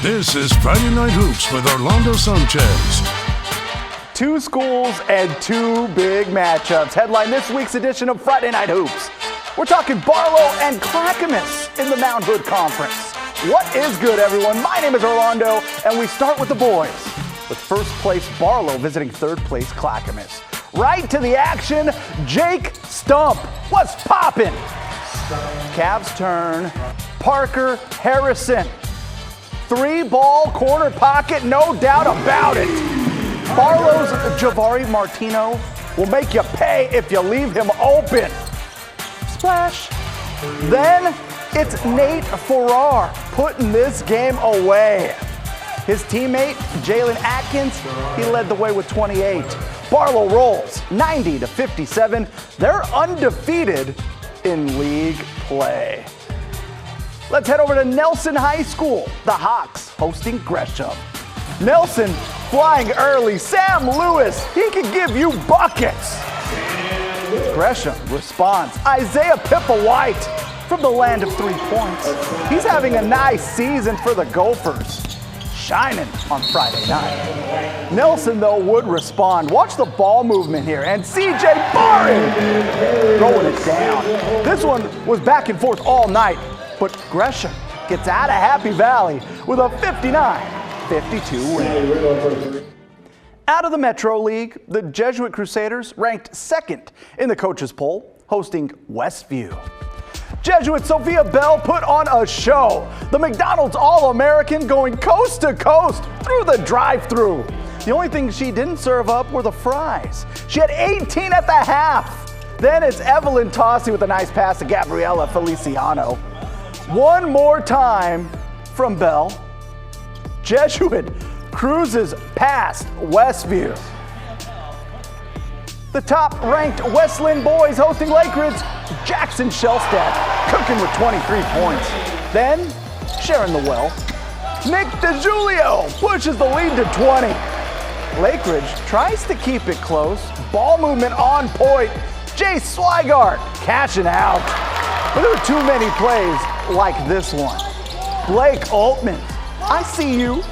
This is Friday Night Hoops with Orlando Sanchez. Two schools and two big matchups headline this week's edition of Friday Night Hoops. We're talking Barlow and Clackamas in the Mountain Hood Conference. What is good, everyone? My name is Orlando, and we start with the boys, with first place Barlow visiting third place Clackamas. Right to the action, Jake Stump. What's poppin'? Cavs turn. Parker Harrison. 3-ball corner pocket, no doubt about it. Barlow's Javari Martino will make you pay if you leave him open. Splash. Then it's Nate Farrar putting this game away. His teammate, Jalen Atkins, he led the way with 28. Barlow rolls 90-57. They're undefeated in league play. Let's head over to Nelson High School. The Hawks hosting Gresham. Nelson flying early. Sam Lewis, he can give you buckets. Gresham responds. Isaiah Pippa-White from the land of 3 points. He's having a nice season for the Gophers. Shining on Friday night. Nelson, though, would respond. Watch the ball movement here. And CJ Barry throwing it down. This one was back and forth all night. But Gresham gets out of Happy Valley with a 59-52 win. Out of the Metro League, the Jesuit Crusaders ranked second in the coaches' poll, hosting Westview. Jesuit Sophia Bell put on a show. The McDonald's All-American going coast to coast through the drive-thru. The only thing she didn't serve up were the fries. She had 18 at the half. Then it's Evelyn Tossi with a nice pass to Gabriella Feliciano. One more time from Bell. Jesuit cruises past Westview. The top-ranked Westland boys hosting Lake Ridge, Jackson Shellstad cooking with 23 points. Then, sharing the well, Nick DeJulio pushes the lead to 20. Lake Ridge tries to keep it close. Ball movement on point. Jay Swigart cashing out. But there were too many plays like this one. Blake Altman, I see you.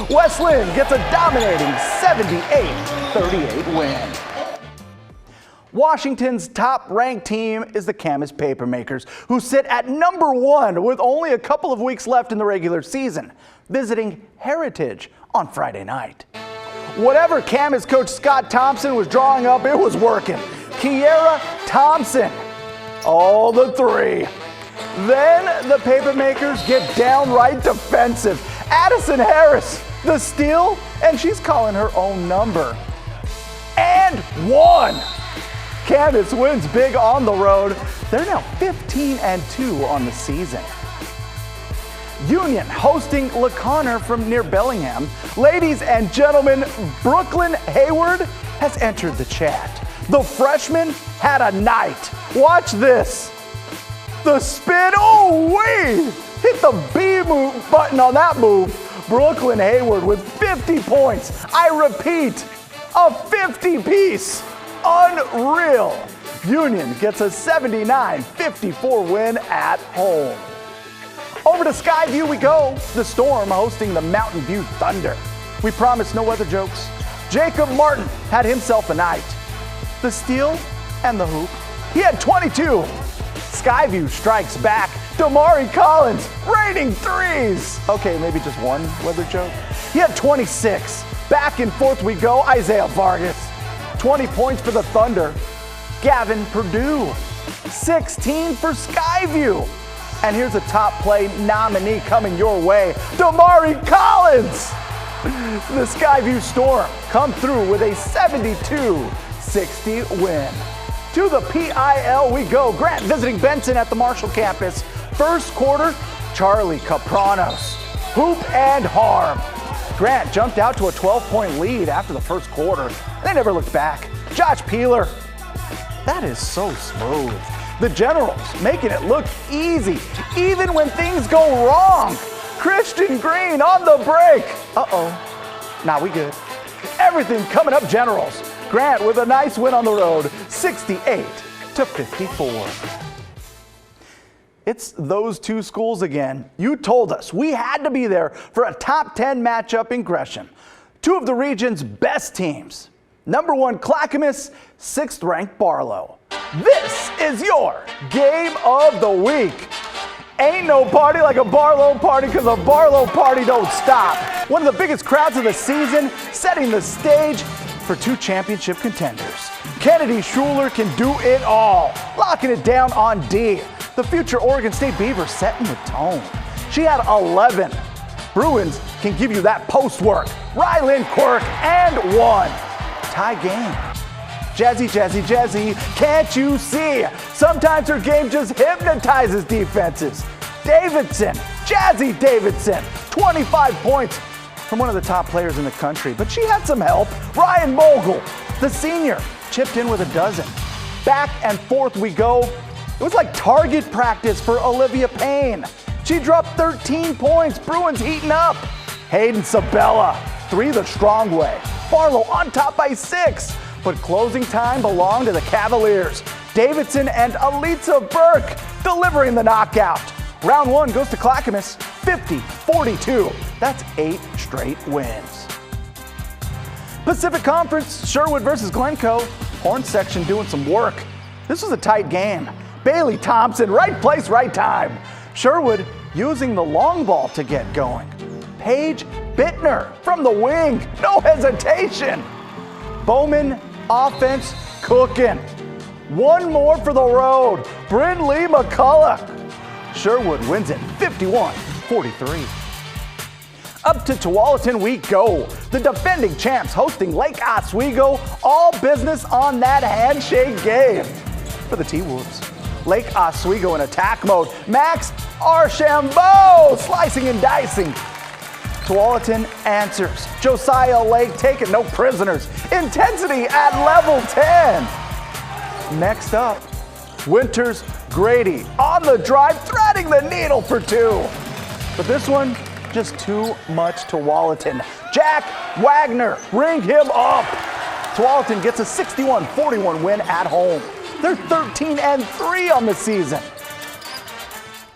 Westland gets a dominating 78-38 win. Washington's top-ranked team is the Camas Papermakers, who sit at number 1 with only a couple of weeks left in the regular season, visiting Heritage on Friday night. Whatever Camas coach Scott Thompson was drawing up, it was working. Kiera Thompson, oh, the 3. Then the Papermakers get downright defensive. Addison Harris, the steal, and she's calling her own number. And 1. Camas wins big on the road. They're now 15-2 on the season. Union hosting LeConner from near Bellingham. Ladies and gentlemen, Brooklyn Hayward has entered the chat. The freshman had a night. Watch this. The spin, oh wait! Hit the B move button on that move. Brooklyn Hayward with 50 points. I repeat, a 50-piece. Unreal. Union gets a 79-54 win at home. Over to Skyview we go. The Storm hosting the Mountain View Thunder. We promise no other jokes. Jacob Martin had himself a night. The steal and the hoop. He had 22. Skyview strikes back. Damari Collins raining threes. Okay, maybe just one weather joke. He had 26. Back and forth we go. Isaiah Vargas. 20 points for the Thunder. Gavin Perdue. 16 for Skyview. And here's a top play nominee coming your way. Damari Collins. The Skyview Storm come through with a 72-60 win. To the PIL we go. Grant visiting Benson at the Marshall campus. First quarter, Charlie Capranos. Hoop and harm. Grant jumped out to a 12-point lead after the first quarter. They never looked back. Josh Peeler. That is so smooth. The Generals making it look easy, even when things go wrong. Christian Green on the break. Uh-oh. Nah, we good. Everything coming up Generals. Grant with a nice win on the road, 68-54. It's those two schools again. You told us we had to be there for a top 10 matchup in Gresham. Two of the region's best teams. Number 1 Clackamas, 6th ranked Barlow. This is your game of the week. Ain't no party like a Barlow party, because a Barlow party don't stop. One of the biggest crowds of the season, setting the stage for 2 championship contenders. Kennedy Schuler can do it all, locking it down on D. The future Oregon State Beaver setting the tone. She had 11. Bruins can give you that post work. Rylan Quirk and 1. Tie game. Jazzy, Jazzy, Jazzy, can't you see? Sometimes her game just hypnotizes defenses. Davidson, Jazzy Davidson, 25 points from one of the top players in the country. But she had some help. Ryan Mogul, the senior, chipped in with a dozen. Back and forth we go. It was like target practice for Olivia Payne. She dropped 13 points. Bruins heating up. Hayden Sabella, 3 the strong way. Barlow on top by 6. But closing time belonged to the Cavaliers. Davidson and Alitza Burke delivering the knockout. Round 1 goes to Clackamas, 50-42. That's 8 straight wins. Pacific Conference, Sherwood versus Glencoe. Horn section doing some work. This was a tight game. Bailey Thompson, right place, right time. Sherwood using the long ball to get going. Paige Bittner from the wing, no hesitation. Bowman, offense cooking. 1 more for the road. Brynlee McCulloch. Sherwood wins it 51-43. Up to Tualatin we go. The defending champs hosting Lake Oswego. All business on that handshake game. For the T-Wolves, Lake Oswego in attack mode. Max Archambault slicing and dicing. Tualatin answers. Josiah Lake taking no prisoners. Intensity at level 10. Next up, Winters Grady on the drive, threading the needle for 2. But this one, just too much Tualatin. Jack Wagner, ring him up. Tualatin gets a 61-41 win at home. They're 13-3 on the season.